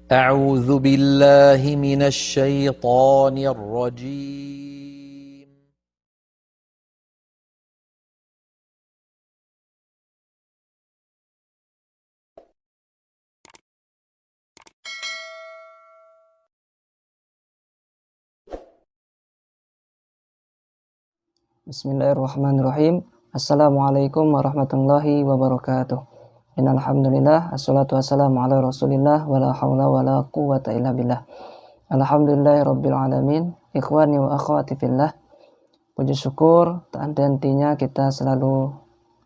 أعوذ بالله من الشيطان الرجيم. Bismillahirrahmanirrahim. Assalamualaikum warahmatullahi wabarakatuh. Innal hamdalillah assalatu wassalamu ala Rasulillah wala haula wala quwwata illa billah. Alhamdulillahirabbil alamin. Ikhwani wa akhwati fillah. Puji syukur tak henti-hentinya kita selalu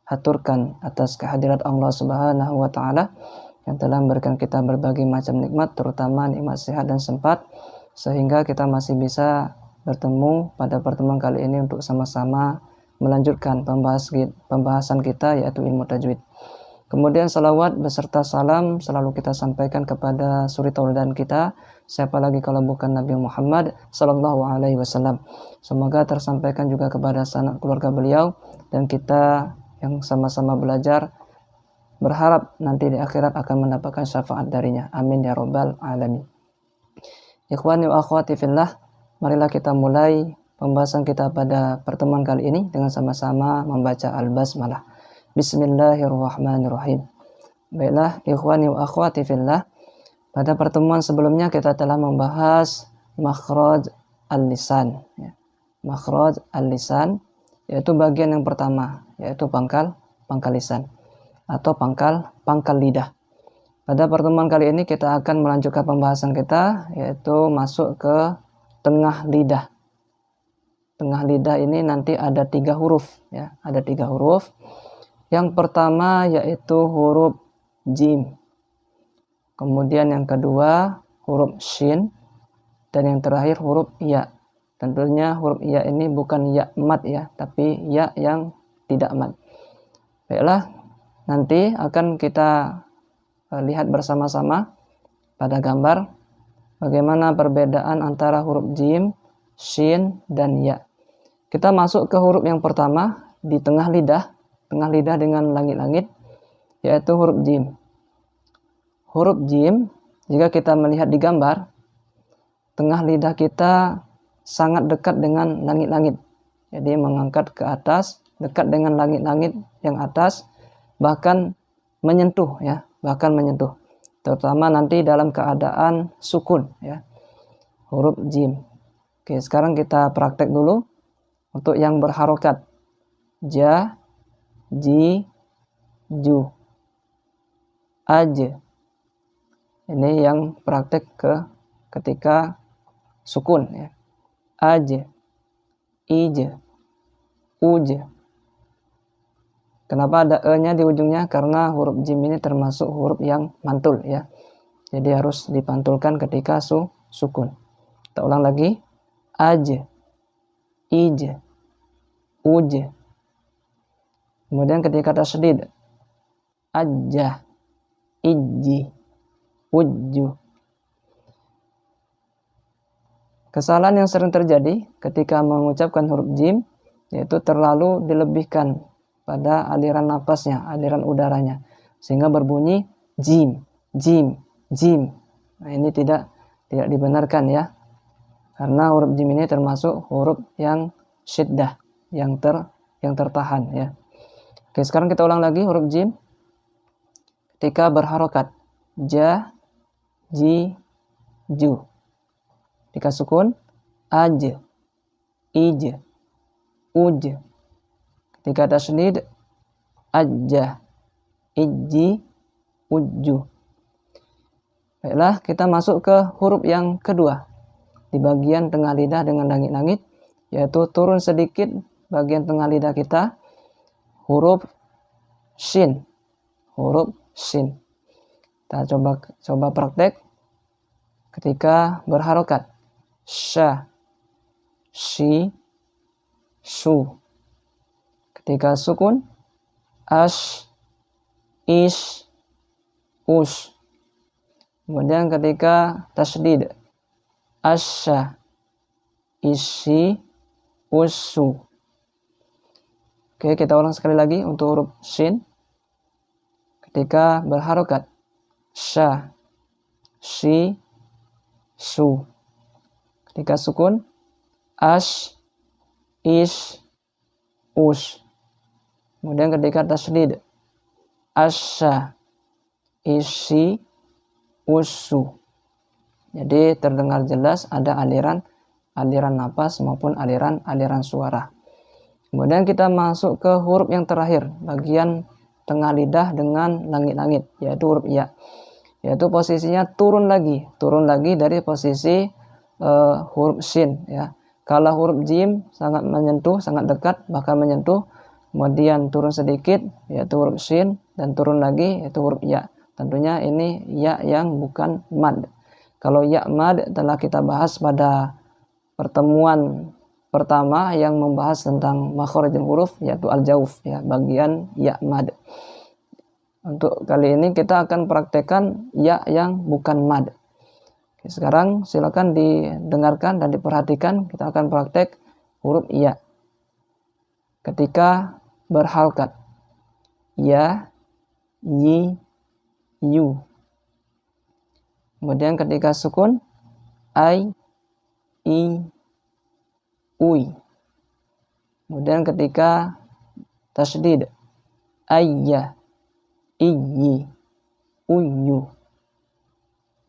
haturkan atas kehadirat Allah Subhanahu wa taala yang telah memberikan kita berbagai macam nikmat, terutama nikmat sehat dan sempat, sehingga kita masih bisa bertemu pada pertemuan kali ini untuk sama-sama melanjutkan pembahasan kita, yaitu ilmu tajwid. Kemudian salawat beserta salam selalu kita sampaikan kepada suri tauladan kita, siapa lagi kalau bukan Nabi Muhammad sallallahu alaihi wasallam. Semoga tersampaikan juga kepada sanak keluarga beliau dan kita yang sama-sama belajar, berharap nanti di akhirat akan mendapatkan syafaat darinya. Amin ya rabbal alamin. Ikhwani wa akhwati fillah, marilah kita mulai pembahasan kita pada pertemuan kali ini dengan sama-sama membaca Al-Basmalah. Bismillahirrahmanirrahim. Baiklah, ikhwani wa akhwati fillah, pada pertemuan sebelumnya kita telah membahas makhraj al-lisan. Makhraj al-lisan yaitu bagian yang pertama, yaitu pangkal lisan atau pangkal lidah. Pada pertemuan kali ini kita akan melanjutkan pembahasan kita, yaitu masuk ke tengah lidah. Tengah lidah ini nanti ada 3 huruf, ya, ada 3 huruf. Yang pertama yaitu huruf jim. Kemudian yang kedua huruf shin, dan yang terakhir huruf ya. Tentunya huruf ya ini bukan ya mat ya, tapi ya yang tidak mat. Baiklah, nanti akan kita lihat bersama-sama pada gambar bagaimana perbedaan antara huruf jim, shin, dan ya. Kita masuk ke huruf yang pertama di tengah lidah dengan langit-langit, yaitu huruf jim. Huruf jim, jika kita melihat di gambar, tengah lidah kita sangat dekat dengan langit-langit. Jadi mengangkat ke atas, dekat dengan langit-langit yang atas, bahkan menyentuh ya, terutama nanti dalam keadaan sukun ya, huruf jim. Oke, sekarang kita praktek dulu untuk yang berharokat. Ja, ji, ju, aj. Ini yang praktek ketika sukun ya. Aj, ij, uj. Kenapa ada e-nya di ujungnya? Karena huruf jim ini termasuk huruf yang mantul ya. Jadi harus dipantulkan ketika sukun. Kita ulang lagi. Aj, ij, uj. Kemudian ketika tasydid, ajjah, ijji, ujju. Kesalahan yang sering terjadi ketika mengucapkan huruf jim yaitu terlalu dilebihkan pada aliran napasnya, aliran udaranya, sehingga berbunyi jim, jim, jim. Nah, ini tidak dibenarkan ya, karena huruf jim ini termasuk huruf yang syiddah, yang tertahan ya. Oke, sekarang kita ulang lagi huruf jim ketika berharokat. Ja, ji, ju. Ketika sukun, aj, ij, uj. Ketika tasydid, ajjah, ijji, ujju. Baiklah, kita masuk ke huruf yang kedua di bagian tengah lidah dengan langit-langit, yaitu turun sedikit bagian tengah lidah kita, huruf shin. Huruf shin. Kita coba praktek ketika berharokat. Sya, shi, su. Ketika sukun, ash, ish, us. Kemudian ketika tasydid, asya, isi, usu. Oke, kita ulang sekali lagi untuk huruf shin. Ketika berharokat, sya, shi, su. Ketika sukun, ash, ish, us. Kemudian ketika tasydid, asya, isi, usu. Jadi terdengar jelas ada aliran napas maupun aliran suara. Kemudian kita masuk ke huruf yang terakhir, bagian tengah lidah dengan langit-langit, yaitu huruf ya. Yaitu posisinya turun lagi dari posisi huruf shin ya. Kalau huruf jim sangat menyentuh, sangat dekat, bahkan menyentuh, kemudian turun sedikit yaitu huruf shin, dan turun lagi yaitu huruf ya. Tentunya ini ya yang bukan mad. Kalau ya mad telah kita bahas pada pertemuan pertama yang membahas tentang makharijul huruf, yaitu al-jauf ya, bagian ya mad. Untuk kali ini kita akan praktekkan ya yang bukan mad. Oke, sekarang silakan didengarkan dan diperhatikan. Kita akan praktek huruf ya ketika berharakat. Ya, yi, yu. Kemudian ketika sukun, ai, i, ui. Kemudian ketika tasydid, ayya, iyi, uyu.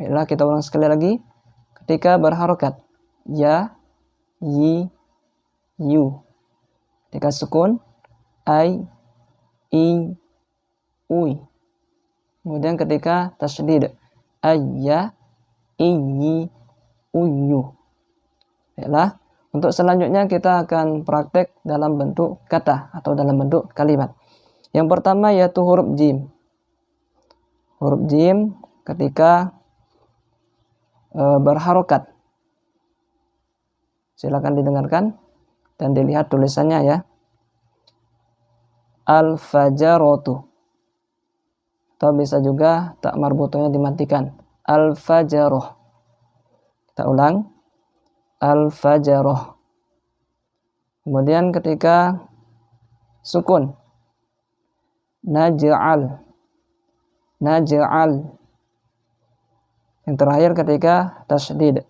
Baiklah, kita ulang sekali lagi. Ketika berharokat, ya, yi, yu. Ketika sukun, ai, i, ui. Kemudian ketika tasydid, ayya, iyi, uyu. Baiklah, untuk selanjutnya kita akan praktek dalam bentuk kata atau dalam bentuk kalimat. Yang pertama yaitu huruf jim. Huruf jim ketika berharokat. Silakan didengarkan dan dilihat tulisannya ya. Al-fajaratu. Atau bisa juga tak marbutohnya dimatikan. Al-fajaroh. Kita ulang. Al-fajaroh. Kemudian ketika sukun. Naj'al. Naj'al. Yang terakhir ketika tasydid.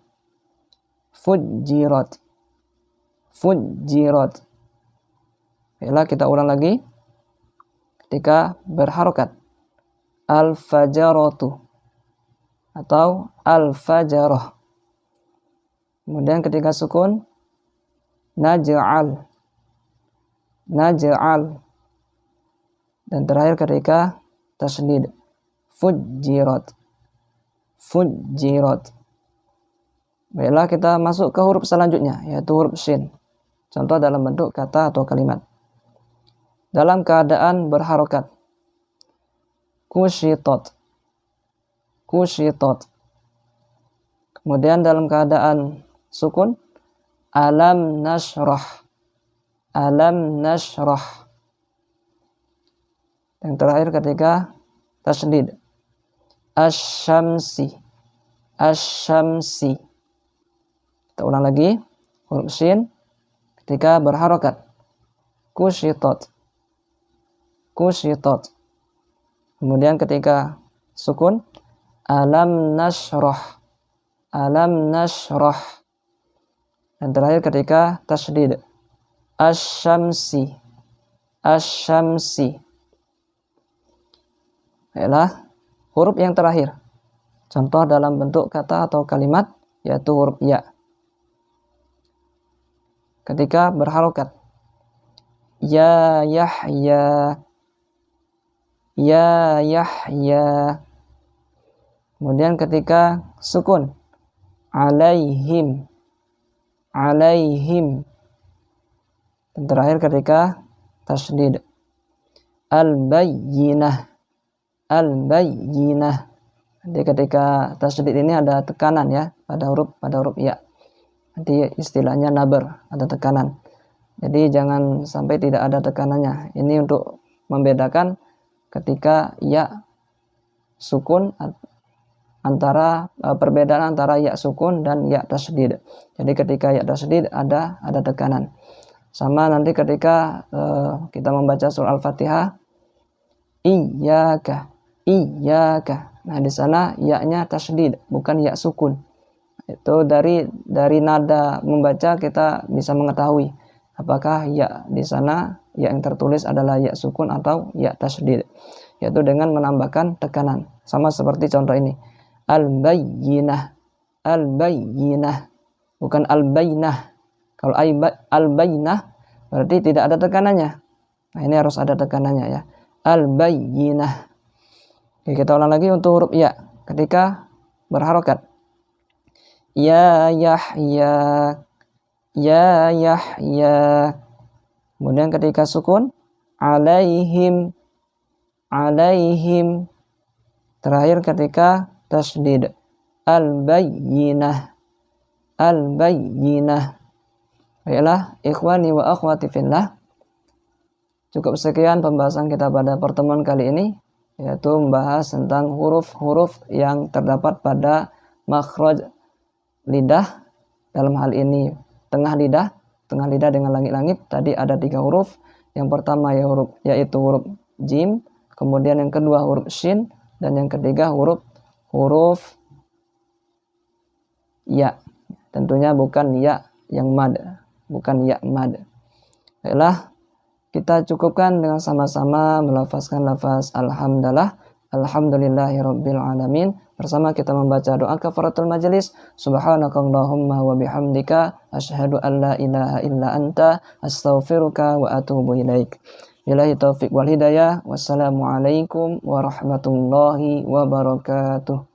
Fujjirat. Fujjirat. Baiklah, kita ulang lagi. Ketika berharokat. Al-fajaratu. Atau al-fajarah. Kemudian ketika sukun. Naj'al. Naj'al. Dan terakhir ketika tasydid. Fujjirat. Fujjirat. Baiklah, kita masuk ke huruf selanjutnya, yaitu huruf shin. Contoh dalam bentuk kata atau kalimat. Dalam keadaan berharokat. Kushitot. Kushitot. Kemudian dalam keadaan sukun. Alam nashrah. Alam nashrah. Yang terakhir ketika tasydid. Asy-syamsi. Asy-syamsi. Kita ulang lagi. Huruf shin ketika berharokat. Kushitot. Kushitot. Kemudian ketika sukun. Alam nashrah. Alam nashrah. Dan terakhir ketika tasydid. Asy-syamsi. Asy-syamsi. Baiklah, huruf yang terakhir. Contoh dalam bentuk kata atau kalimat, yaitu huruf ya. Ketika berharokat. Ya Yahya. Ya Yahya. Kemudian ketika sukun. Alaihim. Alaihim. Dan terakhir ketika tasydid. Al-bayyinah. Al-bayyinah. Jadi ketika tasydid ini ada tekanan ya pada huruf ya. Nanti istilahnya nabar, ada tekanan. Jadi jangan sampai tidak ada tekanannya. Ini untuk membedakan ketika ya sukun, antara perbedaan antara ya sukun dan ya tasydid. Jadi ketika ya tasydid ada tekanan. Sama nanti ketika kita membaca surah Al-Fatihah, iyyaka, iyyaka. Nah, di sana ya-nya tasydid, bukan ya sukun. Itu dari nada membaca kita bisa mengetahui apakah ya di sana ya yang tertulis adalah ya sukun atau ya tasydid, yaitu dengan menambahkan tekanan. Sama seperti contoh ini. Al-bayyinah. Al-bayyinah, bukan al-baynah. Kalau al-baynah berarti tidak ada tekanannya. Nah, ini harus ada tekanannya ya. Al-bayyinah. Oke, kita ulang lagi untuk huruf ya ketika berharokat. Ya Yahya, ya Yahya. Kemudian ketika sukun, alaihim, alaihim. Terakhir ketika tasydid, al-bayyinah, al-bayyinah. Baiklah, ikhwani wa akhwati fillah. Cukup sekian pembahasan kita pada pertemuan kali ini, yaitu membahas tentang huruf-huruf yang terdapat pada makhraj lidah. Dalam hal ini tengah lidah dengan langit-langit. Tadi ada 3 huruf. Yang pertama yaitu huruf jim, kemudian yang kedua huruf shin, dan yang ketiga huruf ya. Tentunya bukan ya yang mad, bukan ya mad. Baiklah, kita cukupkan dengan sama-sama melafazkan lafaz alhamdulillah, alhamdulillahirabbil alamin, bersama kita membaca doa kafaratul majelis. Subhanakallahumma wa bihamdika asyhadu an la ilaha illa anta astaghfiruka wa atubu ilaik. Billahi taufiq wal hidayah. Wassalamualaikum warahmatullahi wabarakatuh.